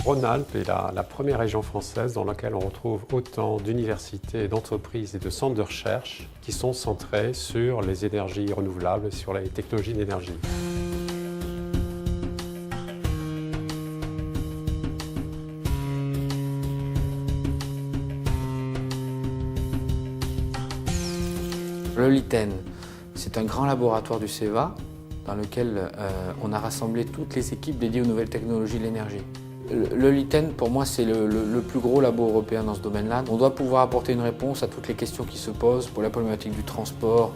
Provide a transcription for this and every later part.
Rhône-Alpes est la première région française dans laquelle on retrouve autant d'universités, d'entreprises et de centres de recherche qui sont centrés sur les énergies renouvelables et sur les technologies d'énergie. Le LITEN, c'est un grand laboratoire du CEA dans lequel on a rassemblé toutes les équipes dédiées aux nouvelles technologies de l'énergie. Le LITEN, pour moi, c'est le plus gros labo européen dans ce domaine-là. On doit pouvoir apporter une réponse à toutes les questions qui se posent pour la problématique du transport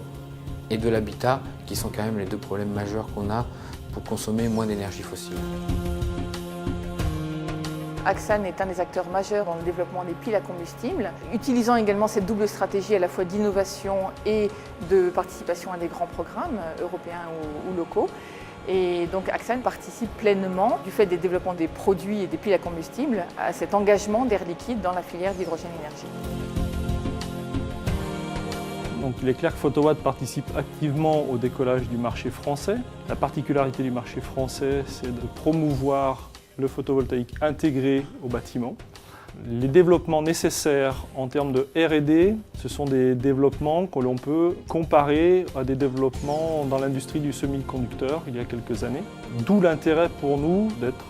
et de l'habitat, qui sont quand même les deux problèmes majeurs qu'on a pour consommer moins d'énergie fossile. Axane est un des acteurs majeurs dans le développement des piles à combustible, utilisant également cette double stratégie à la fois d'innovation et de participation à des grands programmes européens ou locaux. Et donc Axane participe pleinement, du fait des développements des produits et des piles à combustible, à cet engagement d'Air Liquide dans la filière d'hydrogène énergie. Donc il est clair que Photowatt participe activement au décollage du marché français. La particularité du marché français, c'est de promouvoir le photovoltaïque intégré au bâtiment. Les développements nécessaires en termes de R&D, ce sont des développements que l'on peut comparer à des développements dans l'industrie du semi-conducteur il y a quelques années. D'où l'intérêt pour nous d'être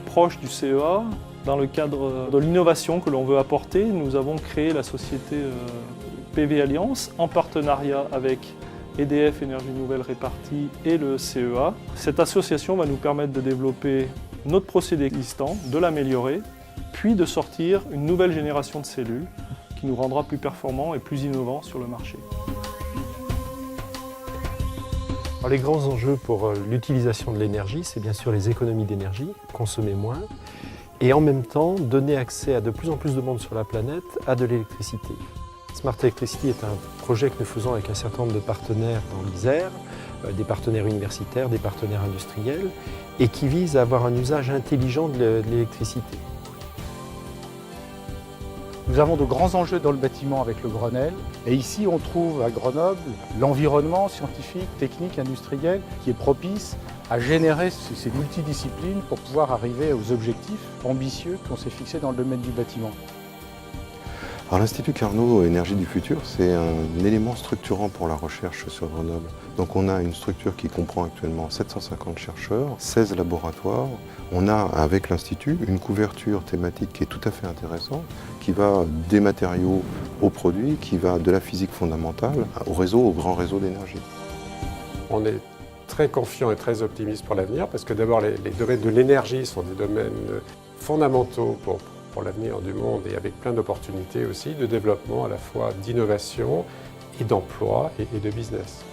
proche du CEA. Dans le cadre de l'innovation que l'on veut apporter, nous avons créé la société PV Alliance en partenariat avec EDF Énergie Nouvelle Répartie et le CEA. Cette association va nous permettre de développer notre procédé existant, de l'améliorer, puis de sortir une nouvelle génération de cellules qui nous rendra plus performants et plus innovants sur le marché. Alors, les grands enjeux pour l'utilisation de l'énergie, c'est bien sûr les économies d'énergie, consommer moins, et en même temps donner accès à de plus en plus de monde sur la planète à de l'électricité. Smart Electricity est un projet que nous faisons avec un certain nombre de partenaires dans l'Isère, des partenaires universitaires, des partenaires industriels, et qui vise à avoir un usage intelligent de l'électricité. Nous avons de grands enjeux dans le bâtiment avec le Grenelle. Et ici, on trouve à Grenoble l'environnement scientifique, technique, industriel qui est propice à générer ces multidisciplines pour pouvoir arriver aux objectifs ambitieux qu'on s'est fixés dans le domaine du bâtiment. Alors l'Institut Carnot Énergie du Futur, c'est un élément structurant pour la recherche sur Grenoble. Donc on a une structure qui comprend actuellement 750 chercheurs, 16 laboratoires. On a avec l'Institut une couverture thématique qui est tout à fait intéressante, qui va des matériaux aux produits, qui va de la physique fondamentale au réseau, au grand réseau d'énergie. On est très confiant et très optimiste pour l'avenir parce que d'abord les domaines de l'énergie sont des domaines fondamentaux pour l'avenir du monde et avec plein d'opportunités aussi de développement à la fois d'innovation et d'emploi et de business.